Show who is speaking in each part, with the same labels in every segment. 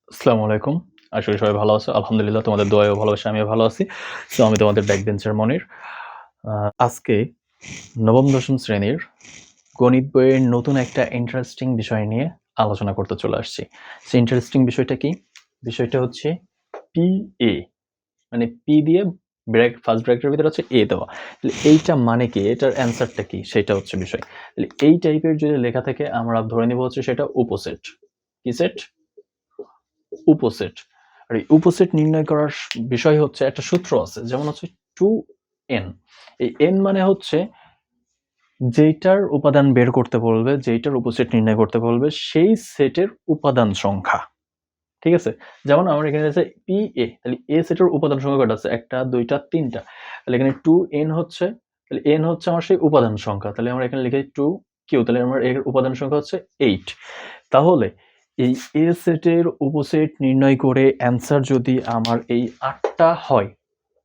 Speaker 1: আসসালামু আলাইকুম। আশা করি সবাই ভালো আছো। আলহামদুলিল্লাহ তোমাদের দোয়ায় ও ভালোবাসায় আমিও ভালো আছি। সো আমি তোমাদের ব্যাক বেঞ্চের মনির। আজকে নবম-দশম শ্রেণীর গণিত বইয়ের নতুন একটা ইন্টারেস্টিং বিষয় নিয়ে আলোচনা করতে চলে আসছি। সো ইন্টারেস্টিং বিষয়টা কি? বিষয়টা হচ্ছে PA মানে P দিয়ে ফার্স্ট ব্র্যাকেটের ভিতরে হচ্ছে A দেওয়া। তাহলে এইটা মানে কি? এটার অ্যান্সারটা কি? সেটা হচ্ছে বিষয়। তাহলে এই টাইপের যদি লেখা থাকে আমরা ধরে নিব হচ্ছে সেটা উপসেট। কি সেট? উপসেট। আর এই উপসেট নির্ণয় করার বিষয় হচ্ছে একটা সূত্র আছে, যেমন হচ্ছে 2n। এই n মানে হচ্ছে যেইটার উপাদান বের করতে বলবে, যেইটার উপসেট নির্ণয় করতে বলবে সেই সেটের উপাদান সংখ্যা। ঠিক আছে? যেমন আমার এখানে আছে PA, তাহলে A সেটের উপাদান সংখ্যা কয়টা আছে? 1 টা 2 টা 3 টা। তাহলে এখানে 2n হচ্ছে, তাহলে n হচ্ছে আমার সেই উপাদান সংখ্যা। তাহলে আমরা এখানে লিখি 2q, তাহলে আমার এর উপাদান সংখ্যা হচ্ছে 8। তাহলে এই A সেটের উপসেট নির্ণয় করে অ্যান্সার যদি আমার এই 8 টা হয়,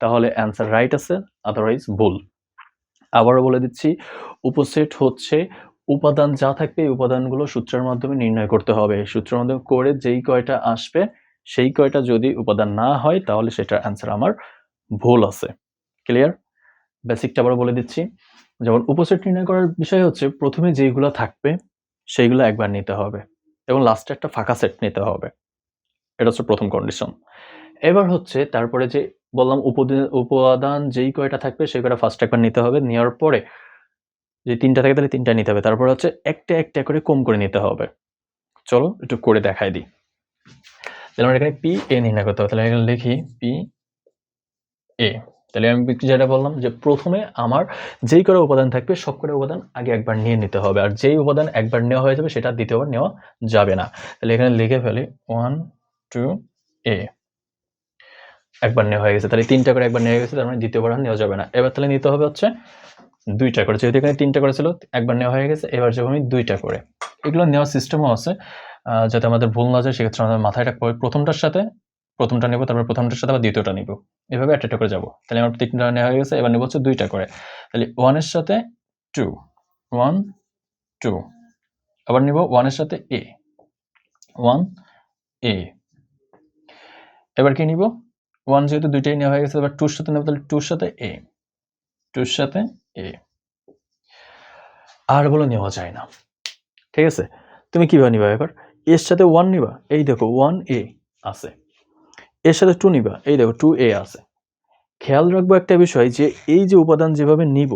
Speaker 1: তাহলে অ্যান্সার রাইট আছে, আদারওয়াইজ ভুল। আবারও বলে দিচ্ছি, উপসেট হচ্ছে উপাদান যা থাকবে এই উপাদানগুলো সূত্রের মাধ্যমে নির্ণয় করতে হবে। সূত্রের মাধ্যমে করে যেই কয়টা আসবে সেই কয়টা যদি উপাদান না হয় তাহলে সেটার অ্যান্সার আমার ভুল আছে। ক্লিয়ার? বেসিকটা আবার বলে দিচ্ছি। যেমন উপসেট নির্ণয় করার বিষয় হচ্ছে প্রথমে যেইগুলো থাকবে সেইগুলো একবার নিতে হবে এবং লাস্টে একটা ফাঁকা সেট নিতে হবে। এটা হচ্ছে প্রথম কন্ডিশন। এবার হচ্ছে তারপরে যে বললাম উপাদান যেই কয়টা থাকবে সেই কয়টা ফার্স্ট একবার নিতে হবে। নেওয়ার পরে যদি ৩ টা থাকে তাহলে ৩ টা নিতে হবে। তারপরে হচ্ছে একটা, একটা করে কম করে নিতে হবে। চলো একটু করে দেখাই দিই। তাহলে আমার এখানে PA নির্ণয় করতে হবে। তাহলে এখানে লিখি PA। তাহলে আমি যেটা বললাম যে প্রথমে আমার যেই কয়টা উপাদান থাকবে সব কয়টা উপাদান আগে একবার নিয়ে নিতে হবে। আর যেই উপাদান একবার নেওয়া হয়ে যাবে সেটা দ্বিতীয়বার নেওয়া যাবে না। তাহলে এখানে লিখে ফেলি 1, 2, A। একবার নেওয়া হয়ে গেছে। তাহলে ৩ টা করে একবার নেওয়া গেছে, তার মানে দ্বিতীয়বার আর নেওয়া যাবে না। এবার তাহলে নিতে হবে হচ্ছে ২ টা করে। যেহেতু এখানে ৩ টা করে ছিল, একবার নেওয়া হয়ে গেছে। এবার যাবো আমি ২ টা করে। এগুলো নেওয়ার সিস্টেমও আছে। যাতে আমাদের ভুল না যায় সেক্ষেত্রে আমাদের মাথায় রাখতে হবে প্রথমটার সাথে প্রথমটা নেব, তারপর প্রথমটার সাথে আবার দ্বিতীয়টা নিব। এভাবে একটা করে যাবো। তাহলে আমার ৩ টা নেওয়া হয়ে গেছে। এবার নেব হচ্ছে ২ টা করে। তাহলে 1 এর সাথে 2, 1, 2। আবার নিব 1 এর সাথে A, 1, A। এবার কি নিব? 1 যেহেতু ২ টাই নেওয়া হয়ে গেছে, এবার 2 এর সাথে নেব, তাহলে 2 এর সাথে A, 2 এর সাথে A। আর বলে নেওয়া যায় না। ঠিক আছে? তুমি কিভাবে নিবা এবার? এর সাথে 1 নিবা, এই দেখো 1A আছে। এর সাথে 2 নিবা, এই দেখো 2A আছে। খেয়াল রাখবো একটা বিষয় যে এই যে উপাদান যেভাবে নিব,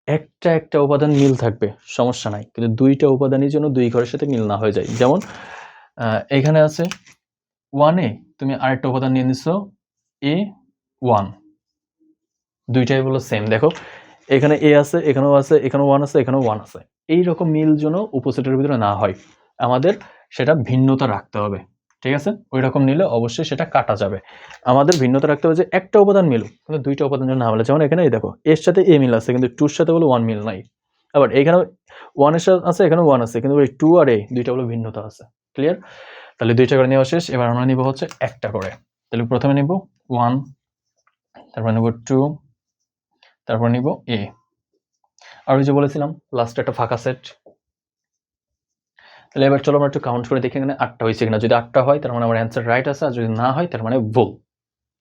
Speaker 1: একটা, একটা উপাদান মিল থাকবে, সমস্যা নাই। কিন্তু ২ টা উপাদানই যেন ২ ঘরের সাথে মিল না হয়ে যায়। যেমন এখানে আছে 1A, তুমি আরেকটা উপাদান নিয়ে নিছো A1। ২ টাই হলো সেম। দেখো এখানে A আছে, এখানেও আছে, এখানেও 1 আছে, এখানেও 1 আছে। এইরকম মিল যেন উপসেটের ভিতরে না হয়, আমাদের সেটা ভিন্নতা রাখতে হবে। ঠিক আছে? ঐরকম নিলে অবশ্যই সেটা কাটা যাবে। আমাদের ভিন্নতা রাখতে হবে যে একটা উপাদান মিলুক, কিন্তু ২ টা উপাদান যেন না মিলে। যেমন এখানে এই দেখো এর সাথে A মিল আছে, কিন্তু 2 এর সাথে হলো 1 মিল নাই। আবার এখানেও 1 এর সাথে আছে, এখানেও 1 আছে, কিন্তু ওই 2 আর A ২ টা হলো ভিন্নতা আছে। ক্লিয়ার? তাহলে ২ টা করে নেওয়া শেষ। এবার আমরা নিব হচ্ছে একটা করে। তাহলে প্রথমে নিব 1, তারপর নিব 2, তারপর নিব A। আর ওই যে বলেছিলাম লাস্টে একটা ফাঁকা সেট। তাহলে এবার চলো আমরা একটু কাউন্ট করে দেখি এখানে 8 টা হয়েছে কিনা। যদি 8 টা হয় তার মানে আমার অ্যান্সার রাইট আছে, আর যদি না হয় তার মানে ভুল।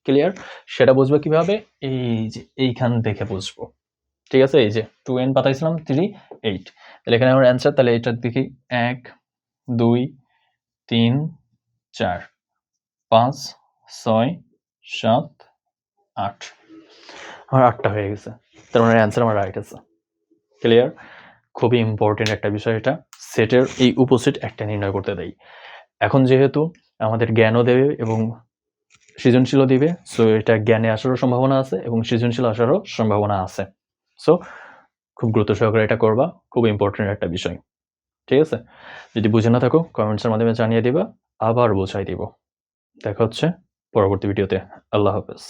Speaker 1: ক্লিয়ার? সেটা বুঝবো কিভাবে? এই যে এইখান দেখে বুঝবো। ঠিক আছে? এই যে 2n পাতাইছিলাম 3, 8। তাহলে এখানে আমার অ্যান্সার, তাহলে এটা দেখি 1, 2, 3, 4, 5, 6, 7, 8। আমার 8 টা হয়ে গেছে। তার মানে অ্যান্সার আমার রাইট আছে। ক্লিয়ার? খুবই ইম্পর্টেন্ট একটা বিষয় এটা। সেটের এই উপসেট একটা নির্ণয় করতে দেয়। এখন যেহেতু আমাদের জ্ঞানও দেবে এবং সৃজনশীলও দিবে, সো এটা জ্ঞানে আসারও সম্ভাবনা আছে এবং সৃজনশীল আসারও সম্ভাবনা আছে। সো খুব গুরুত্ব সহকারে এটা করবা। খুব ইম্পর্টেন্ট একটা বিষয়। ঠিক আছে? যদি বুঝে না থাকো কমেন্টসের মাধ্যমে জানিয়ে দিবা, আবার বোঝাই দিব। দেখা হচ্ছে পরবর্তী ভিডিওতে। আল্লাহ হাফেজ।